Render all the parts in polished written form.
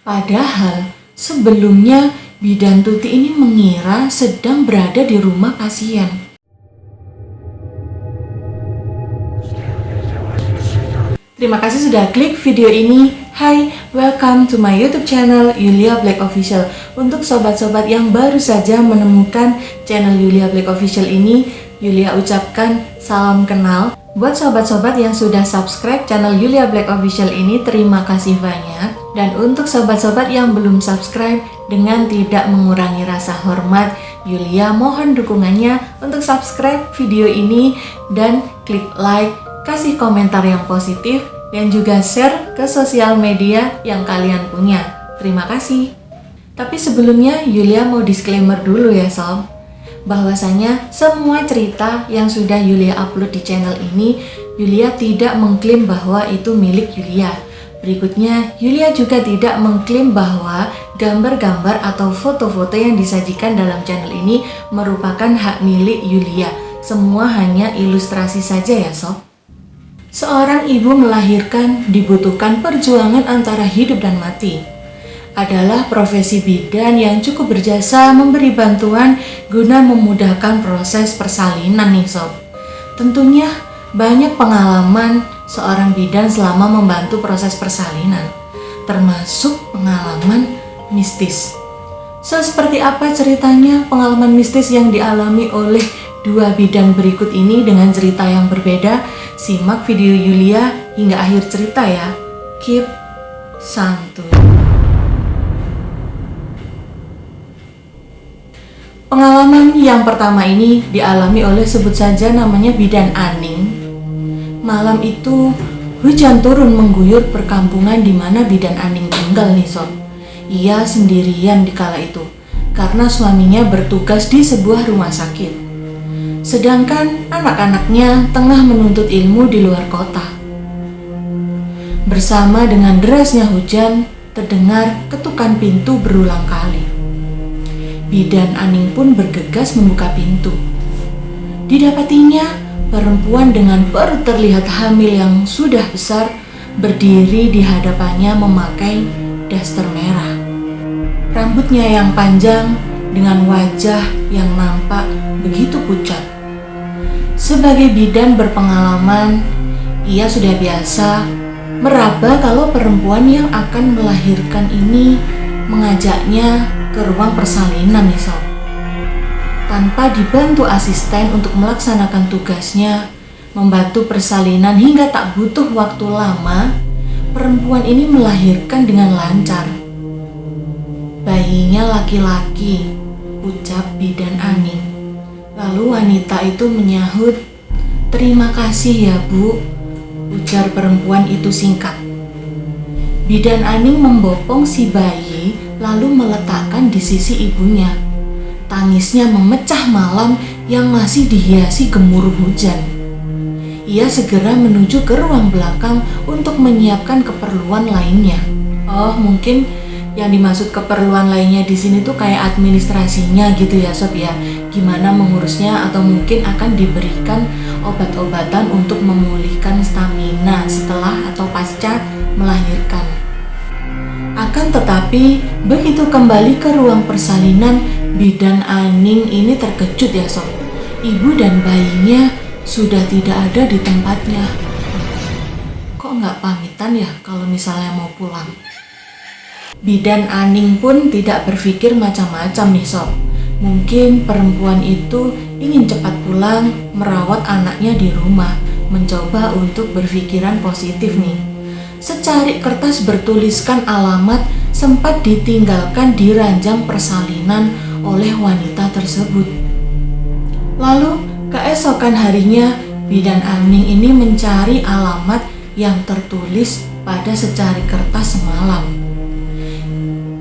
Padahal sebelumnya bidan Tuti ini mengira sedang berada di rumah pasien. Terima kasih sudah klik video ini. Hai, welcome to my YouTube channel Yulia Black Official. Untuk sobat-sobat yang baru saja menemukan channel Yulia Black Official ini, Yulia ucapkan salam kenal. Buat sobat-sobat yang sudah subscribe channel Yulia Black Official ini, terima kasih banyak. Dan untuk sobat-sobat yang belum subscribe, dengan tidak mengurangi rasa hormat, Yulia mohon dukungannya untuk subscribe video ini dan klik like, kasih komentar yang positif, dan juga share ke sosial media yang kalian punya. Terima kasih. Tapi sebelumnya Yulia mau disclaimer dulu ya sob, bahwasanya semua cerita yang sudah Yulia upload di channel ini, Yulia tidak mengklaim bahwa itu milik Yulia. Berikutnya, Yulia juga tidak mengklaim bahwa gambar-gambar atau foto-foto yang disajikan dalam channel ini merupakan hak milik Yulia. Semua hanya ilustrasi saja ya sob. Seorang ibu melahirkan dibutuhkan perjuangan antara hidup dan mati. Adalah profesi bidan yang cukup berjasa memberi bantuan guna memudahkan proses persalinan nih sob. Tentunya banyak pengalaman seorang bidan selama membantu proses persalinan, termasuk pengalaman mistis. Seperti apa ceritanya pengalaman mistis yang dialami oleh dua bidan berikut ini dengan cerita yang berbeda? Simak video Yulia hingga akhir cerita ya. Keep santuy. Pengalaman yang pertama ini dialami oleh sebut saja namanya bidan Aning. Malam itu hujan turun mengguyur perkampungan di mana bidan Aning tinggal nih sob. Ia sendirian di kala itu karena suaminya bertugas di sebuah rumah sakit. Sedangkan anak-anaknya tengah menuntut ilmu di luar kota. Bersama dengan derasnya hujan, terdengar ketukan pintu berulang kali. Bidan Aning pun bergegas membuka pintu. Didapatinya perempuan dengan perut terlihat hamil yang sudah besar berdiri di hadapannya memakai daster merah. Rambutnya yang panjang dengan wajah yang nampak begitu pucat. Sebagai bidan berpengalaman, ia sudah biasa meraba kalau perempuan yang akan melahirkan ini mengajaknya ke ruang persalinan nih sob. Tanpa dibantu asisten untuk melaksanakan tugasnya, membantu persalinan hingga tak butuh waktu lama, perempuan ini melahirkan dengan lancar. Bayinya laki-laki, ucap bidan Aning. Lalu wanita itu menyahut, "Terima kasih ya bu," ujar perempuan itu singkat. Bidan Aning membopong si bayi lalu meletakkan di sisi ibunya. Tangisnya memecah malam yang masih dihiasi gemuruh hujan. Ia segera menuju ke ruang belakang untuk menyiapkan keperluan lainnya. Oh, mungkin yang dimaksud keperluan lainnya di sini tuh kayak administrasinya gitu ya sob ya. Gimana mengurusnya, atau mungkin akan diberikan obat-obatan untuk memulihkan stamina setelah atau pasca melahirkan. Akan tetapi, begitu kembali ke ruang persalinan, bidan Aning ini terkejut ya sob. Ibu dan bayinya sudah tidak ada di tempatnya. Kok nggak pamitan ya kalau misalnya mau pulang? Bidan Aning pun tidak berpikir macam-macam nih sob. Mungkin perempuan itu ingin cepat pulang merawat anaknya di rumah, mencoba untuk berpikiran positif nih. Secarik kertas bertuliskan alamat sempat ditinggalkan di ranjang persalinan oleh wanita tersebut. Lalu keesokan harinya bidan Aning ini mencari alamat yang tertulis pada secarik kertas semalam.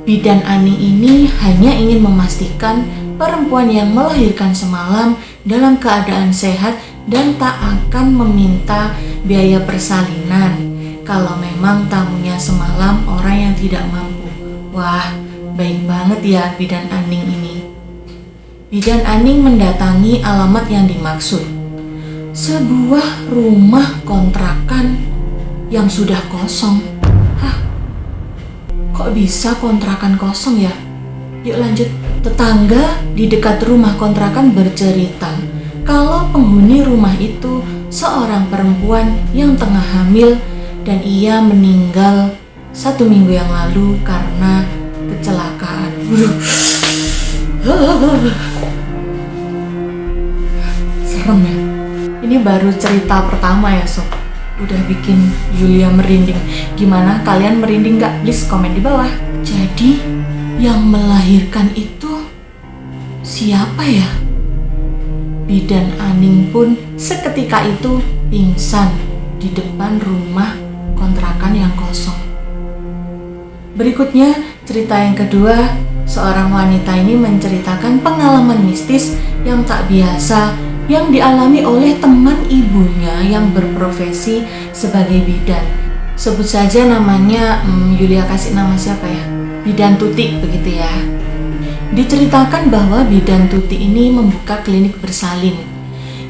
Bidan Aning ini hanya ingin memastikan perempuan yang melahirkan semalam dalam keadaan sehat dan tak akan meminta biaya persalinan kalau memang tamunya semalam orang yang tidak mampu. Wah, baik banget ya bidan Aning ini. Bidan Aning mendatangi alamat yang dimaksud. Sebuah rumah kontrakan yang sudah kosong. Hah? kok bisa kontrakan kosong ya? Yuk lanjut. Tetangga di dekat rumah kontrakan bercerita kalau penghuni rumah itu seorang perempuan yang tengah hamil dan ia meninggal 1 minggu yang lalu karena kecelakaan. Serem ya. Ini baru cerita pertama ya sob. Udah bikin Yulia merinding. Gimana, kalian merinding gak? Please komen di bawah. Jadi yang melahirkan itu siapa ya? Bidan Aning pun seketika itu pingsan di depan rumah kontrakan yang kosong. Berikutnya, cerita yang kedua, seorang wanita ini menceritakan pengalaman mistis yang tak biasa yang dialami oleh teman ibunya yang berprofesi sebagai bidan. Sebut saja namanya, Yulia kasih nama siapa ya? Bidan Tuti, begitu ya. Diceritakan bahwa Bidan Tuti ini membuka klinik bersalin.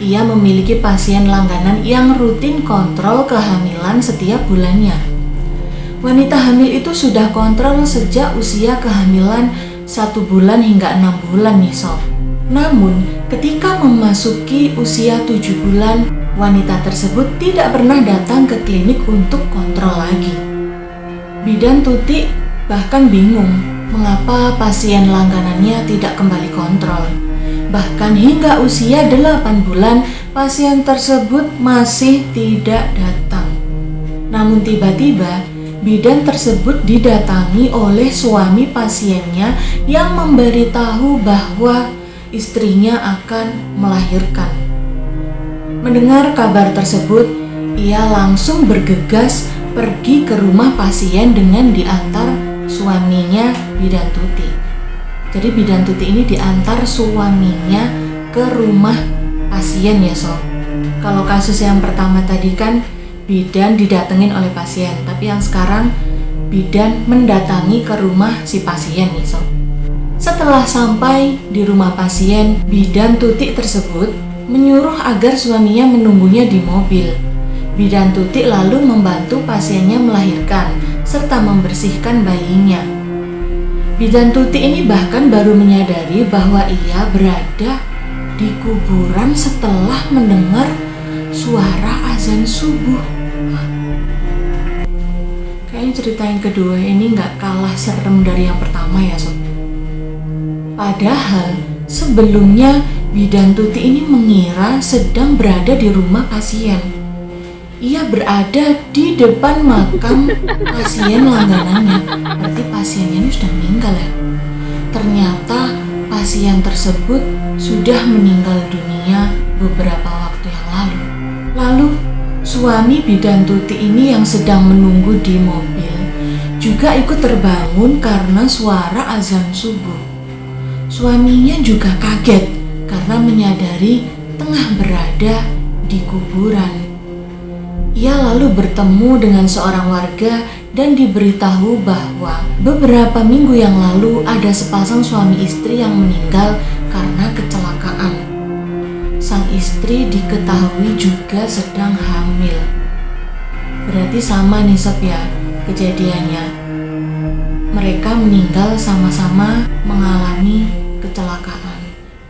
Ia memiliki pasien langganan yang rutin kontrol kehamilan setiap bulannya. Wanita hamil itu sudah kontrol sejak usia kehamilan 1 bulan hingga 6 bulan nih sob. Namun ketika memasuki usia 7 bulan, wanita tersebut tidak pernah datang ke klinik untuk kontrol lagi. Bidan Tuti bahkan bingung mengapa pasien langganannya tidak kembali kontrol. Bahkan hingga usia 8 bulan, pasien tersebut masih tidak datang. Namun tiba-tiba, bidan tersebut didatangi oleh suami pasiennya yang memberitahu bahwa istrinya akan melahirkan. Mendengar kabar tersebut, ia langsung bergegas pergi ke rumah pasien dengan diantar suaminya Bidan Tuti. Jadi Bidan Tuti ini diantar suaminya ke rumah pasien ya sob. Kalau kasus yang pertama tadi kan bidan didatengin oleh pasien, tapi yang sekarang bidan mendatangi ke rumah si pasien nih sob. Setelah sampai di rumah pasien, Bidan Tuti tersebut menyuruh agar suaminya menunggunya di mobil. Bidan Tuti lalu membantu pasiennya melahirkan serta membersihkan bayinya. Bidan Tuti ini bahkan baru menyadari bahwa ia berada di kuburan setelah mendengar suara azan subuh. Kayaknya cerita yang kedua ini gak kalah serem dari yang pertama ya sob. Padahal sebelumnya Bidan Tuti ini mengira sedang berada di rumah pasien. Ia berada di depan makam pasien langganannya. Berarti pasiennya ini sudah meninggal ya. Ternyata pasien tersebut sudah meninggal dunia beberapa waktu yang lalu. Lalu suami Bidan Tuti ini yang sedang menunggu di mobil juga ikut terbangun karena suara azan subuh. Suaminya juga kaget karena menyadari tengah berada di kuburan. Ia lalu bertemu dengan seorang warga dan diberitahu bahwa beberapa minggu yang lalu ada sepasang suami istri yang meninggal karena kecelakaan. Sang istri diketahui juga sedang hamil. Berarti sama nih sob ya kejadiannya. Mereka meninggal sama-sama mengalami kecelakaan.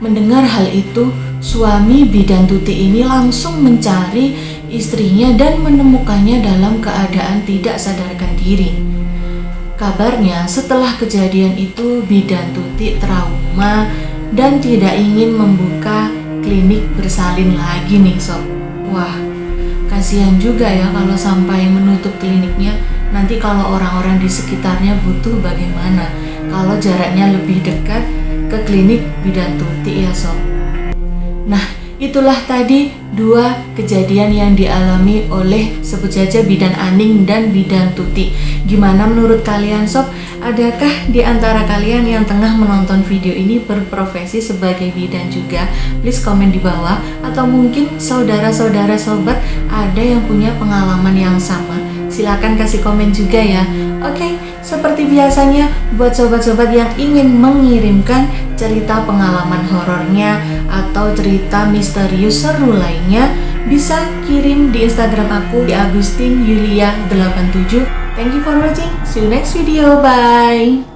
Mendengar hal itu, suami Bidan Tuti ini langsung mencari istrinya dan menemukannya dalam keadaan tidak sadarkan diri. Kabarnya setelah kejadian itu Bidan Tuti trauma dan tidak ingin membuka klinik bersalin lagi nih sob. Wah, kasihan juga ya kalau sampai menutup kliniknya. Nanti kalau orang-orang di sekitarnya butuh bagaimana? Kalau jaraknya lebih dekat ke klinik Bidan Tuti ya sob. Nah, itulah tadi 2 kejadian yang dialami oleh sebut saja Bidan Aning dan Bidan Tuti. Gimana menurut kalian sob? Adakah di antara kalian yang tengah menonton video ini berprofesi sebagai bidan juga? Please komen di bawah. Atau mungkin saudara-saudara sobat ada yang punya pengalaman yang sama? Silakan kasih komen juga ya. Oke, seperti biasanya buat sobat-sobat yang ingin mengirimkan cerita pengalaman horornya atau cerita misterius seru lainnya, bisa kirim di Instagram aku di agustinyulia87. Thank you for watching. See you next video. Bye.